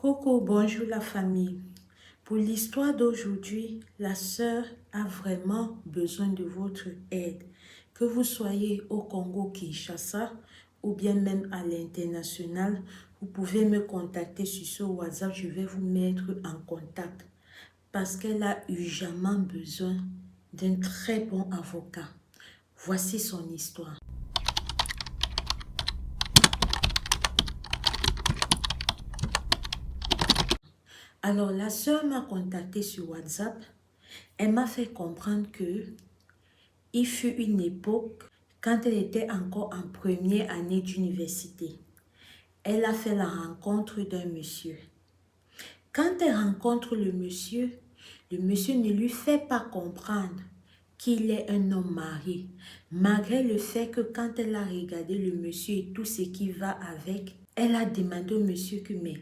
Coucou, bonjour la famille. Pour l'histoire d'aujourd'hui, la sœur a vraiment besoin de votre aide. Que vous soyez au Congo-Kinshasa ou bien même à l'international, vous pouvez me contacter sur ce WhatsApp. Je vais vous mettre en contact parce qu'elle a urgemment besoin d'un très bon avocat. Voici son histoire. Alors, la sœur m'a contacté sur WhatsApp. Elle m'a fait comprendre que il fut une époque, quand elle était encore en première année d'université, elle a fait la rencontre d'un monsieur. Quand elle rencontre le monsieur ne lui fait pas comprendre qu'il est un homme marié, malgré le fait que quand elle a regardé le monsieur et tout ce qui va avec, elle a demandé au monsieur que, mais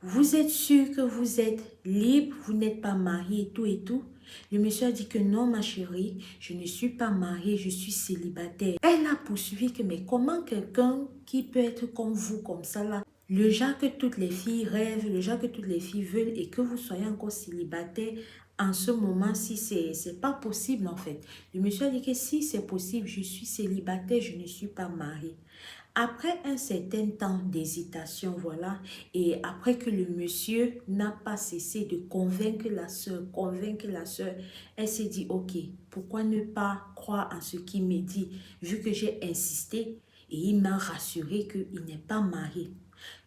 vous êtes sûr que vous êtes libre, vous n'êtes pas marié et tout et tout? Le monsieur a dit que non, ma chérie, je ne suis pas mariée, je suis célibataire. Elle a poursuivi que, mais comment quelqu'un qui peut être comme vous, comme ça là, le genre que toutes les filles rêvent, le genre que toutes les filles veulent et que vous soyez encore célibataire en ce moment-ci, c'est pas possible en fait. Le monsieur a dit que si c'est possible, je suis célibataire, je ne suis pas mariée. Après un certain temps d'hésitation, voilà, et après que le monsieur n'a pas cessé de convaincre la sœur, elle s'est dit, ok, pourquoi ne pas croire en ce qu'il me dit, vu que j'ai insisté et il m'a rassuré qu'il n'est pas marié.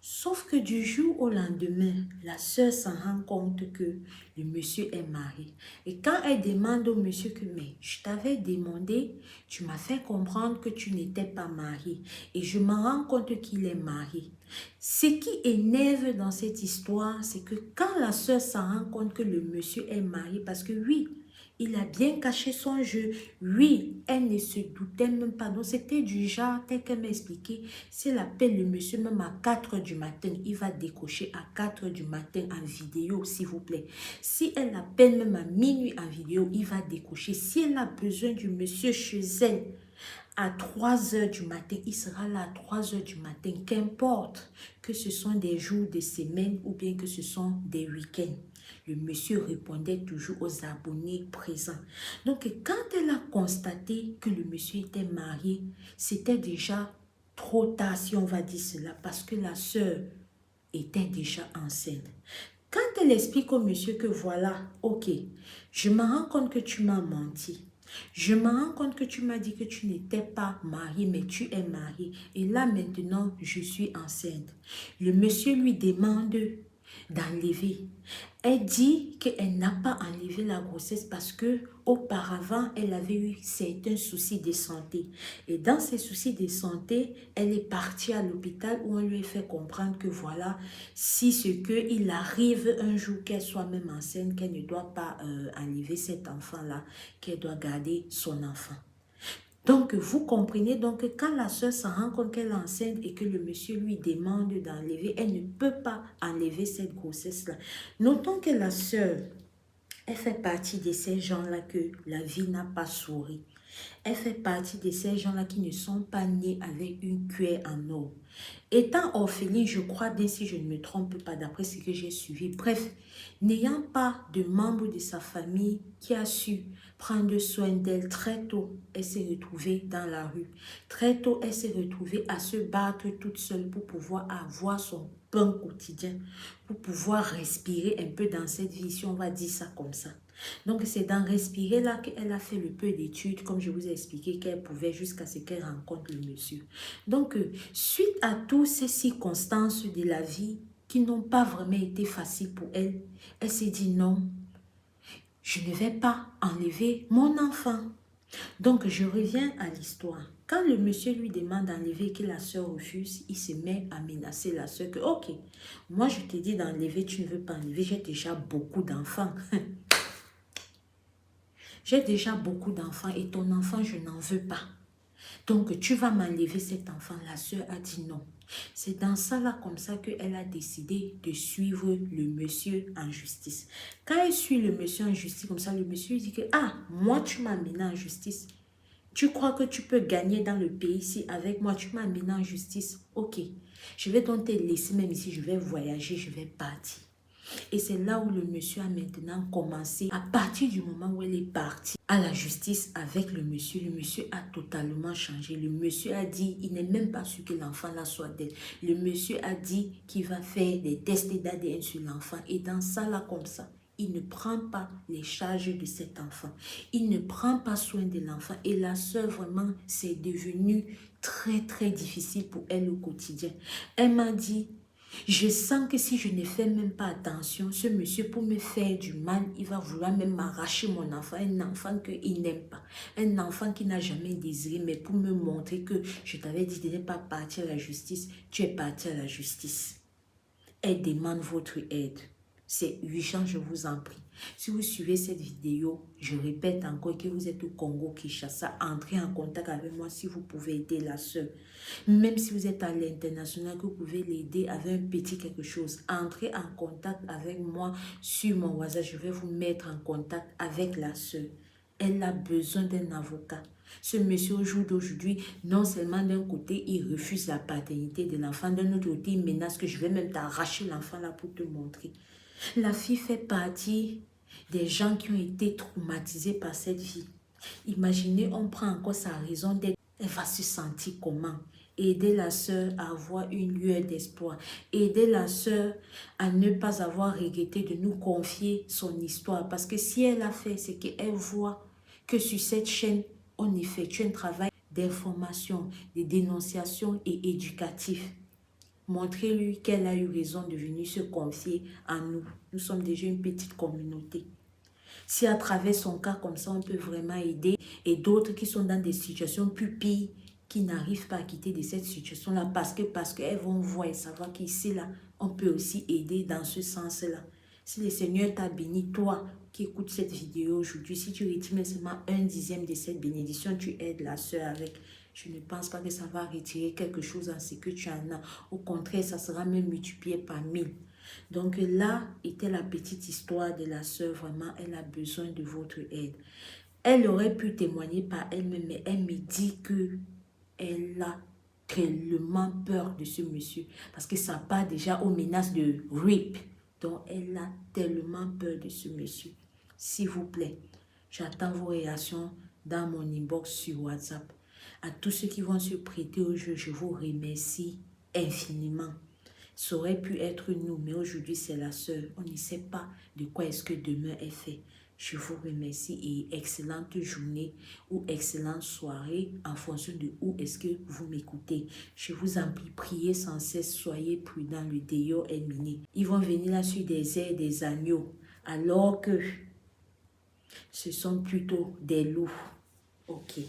Sauf que du jour au lendemain, la sœur s'en rend compte que le monsieur est marié. Et quand elle demande au monsieur que, mais je t'avais demandé, tu m'as fait comprendre que tu n'étais pas marié. Et je me rends compte qu'il est marié. Ce qui énerve dans cette histoire, c'est que quand la sœur s'en rend compte que le monsieur est marié, parce que oui, il a bien caché son jeu. Oui, elle ne se doutait même pas. Donc, c'était du genre, tel qu'elle m'a expliqué, si elle appelle le monsieur même à 4 heures du matin, il va décocher à 4 heures du matin en vidéo, s'il vous plaît. Si elle appelle même à minuit en vidéo, il va décocher. Si elle a besoin du monsieur chez elle, à 3 heures du matin, il sera là à 3 heures du matin, qu'importe que ce sont des jours de semaine ou bien que ce sont des week-ends. Le monsieur répondait toujours aux abonnés présents. Donc, quand elle a constaté que le monsieur était marié, c'était déjà trop tard, si on va dire cela, parce que la sœur était déjà enceinte. Quand elle explique au monsieur que voilà, ok, je me rends compte que tu m'as menti. Je me rends compte que tu m'as dit que tu n'étais pas marié, mais tu es marié. Et là, maintenant, je suis enceinte. Le monsieur lui demande d'enlever. Elle dit qu'elle n'a pas enlevé la grossesse parce que auparavant elle avait eu certains soucis de santé. Et dans ces soucis de santé, elle est partie à l'hôpital où on lui a fait comprendre que voilà, si ce qu'il arrive un jour qu'elle soit même enceinte, qu'elle ne doit pas enlever cet enfant-là, qu'elle doit garder son enfant. Donc, vous comprenez donc que quand la soeur se rend compte qu'elle est enceinte et que le monsieur lui demande d'enlever, elle ne peut pas enlever cette grossesse-là. Notons que la soeur, elle fait partie de ces gens-là que la vie n'a pas souri. Elle fait partie de ces gens-là qui ne sont pas nés avec une cuillère en or. Étant orpheline, je crois bien si je ne me trompe pas d'après ce que j'ai suivi. Bref, n'ayant pas de membre de sa famille qui a su prendre soin d'elle très tôt, elle s'est retrouvée dans la rue. Très tôt, elle s'est retrouvée à se battre toute seule pour pouvoir avoir son pain quotidien, pour pouvoir respirer un peu dans cette vie, si on va dire ça comme ça. Donc, c'est dans respirer là qu'elle a fait le peu d'études, comme je vous ai expliqué, qu'elle pouvait jusqu'à ce qu'elle rencontre le monsieur. Donc, suite à toutes ces circonstances de la vie qui n'ont pas vraiment été faciles pour elle, elle s'est dit non, je ne vais pas enlever mon enfant. Donc, je reviens à l'histoire. Quand le monsieur lui demande d'enlever et que la soeur refuse, il se met à menacer la soeur que, ok, moi je t'ai dit d'enlever, tu ne veux pas enlever, j'ai déjà beaucoup d'enfants. J'ai déjà beaucoup d'enfants et ton enfant, je n'en veux pas. Donc, tu vas m'enlever cet enfant. La sœur a dit non. C'est dans ça, là, comme ça, qu'elle a décidé de suivre le monsieur en justice. Quand elle suit le monsieur en justice, comme ça, le monsieur dit que, ah, moi, tu m'as amené en justice. Tu crois que tu peux gagner dans le pays ici avec moi, tu m'as amené en justice. Ok. Je vais donc te laisser même ici, je vais voyager, je vais partir. Et c'est là où le monsieur a maintenant commencé, à partir du moment où elle est partie à la justice avec le monsieur a totalement changé. Le monsieur a dit, il n'est même pas sûr que l'enfant là soit d'elle. Le monsieur a dit qu'il va faire des tests d'ADN sur l'enfant. Et dans ça là comme ça, il ne prend pas les charges de cet enfant. Il ne prend pas soin de l'enfant. Et la sœur, vraiment, c'est devenu très, très difficile pour elle au quotidien. Elle m'a dit, je sens que si je ne fais même pas attention, ce monsieur, pour me faire du mal, il va vouloir même m'arracher mon enfant, un enfant qu'il n'aime pas, un enfant qu'il n'a jamais désiré, mais pour me montrer que je t'avais dit de ne pas partir à la justice, tu es parti à la justice. Elle demande votre aide. C'est urgent, je vous en prie. Si vous suivez cette vidéo, je répète encore que vous êtes au Congo-Kinshasa, entrez en contact avec moi si vous pouvez aider la sœur. Même si vous êtes à l'international, que vous pouvez l'aider avec un petit quelque chose, entrez en contact avec moi sur mon WhatsApp. Je vais vous mettre en contact avec la sœur. Elle a besoin d'un avocat. Ce monsieur au jour d'aujourd'hui, non seulement d'un côté, il refuse la paternité de l'enfant, d'un autre côté, il menace que je vais même t'arracher l'enfant là pour te montrer. La fille fait partie des gens qui ont été traumatisés par cette fille. Imaginez, on prend encore sa raison d'être. Elle va se sentir comment? Aider la sœur à avoir une lueur d'espoir. Aider la sœur à ne pas avoir regretté de nous confier son histoire. Parce que si elle a fait, c'est qu'elle voit que sur cette chaîne, on effectue un travail d'information, de dénonciation et éducatif. Montrez-lui qu'elle a eu raison de venir se confier à nous. Nous sommes déjà une petite communauté. Si à travers son cas comme ça, on peut vraiment aider, et d'autres qui sont dans des situations plus pires, qui n'arrivent pas à quitter de cette situation-là parce qu'elles vont voir et savoir qu'ici, là, on peut aussi aider dans ce sens-là. Si le Seigneur t'a béni, toi qui écoutes cette vidéo aujourd'hui, si tu retires seulement 1/10 de cette bénédiction, tu aides la sœur avec. Je ne pense pas que ça va retirer quelque chose en ce que tu en as. Au contraire, ça sera même multiplié par 1000. Donc là était la petite histoire de la sœur. Vraiment, elle a besoin de votre aide. Elle aurait pu témoigner par elle-même, mais elle me dit que elle a tellement peur de ce monsieur. Parce que ça part déjà aux menaces de rape. Donc elle a tellement peur de ce monsieur. S'il vous plaît, j'attends vos réactions dans mon inbox sur WhatsApp. À tous ceux qui vont se prêter au jeu, je vous remercie infiniment. Ça aurait pu être nous, mais aujourd'hui c'est la sœur. On ne sait pas de quoi est-ce que demain est fait. Je vous remercie et excellente journée ou excellente soirée en fonction de où est-ce que vous m'écoutez. Je vous en prie, priez sans cesse, soyez prudents, le déo est miné. Ils vont venir là sur des airs, des agneaux, alors que ce sont plutôt des loups. Ok.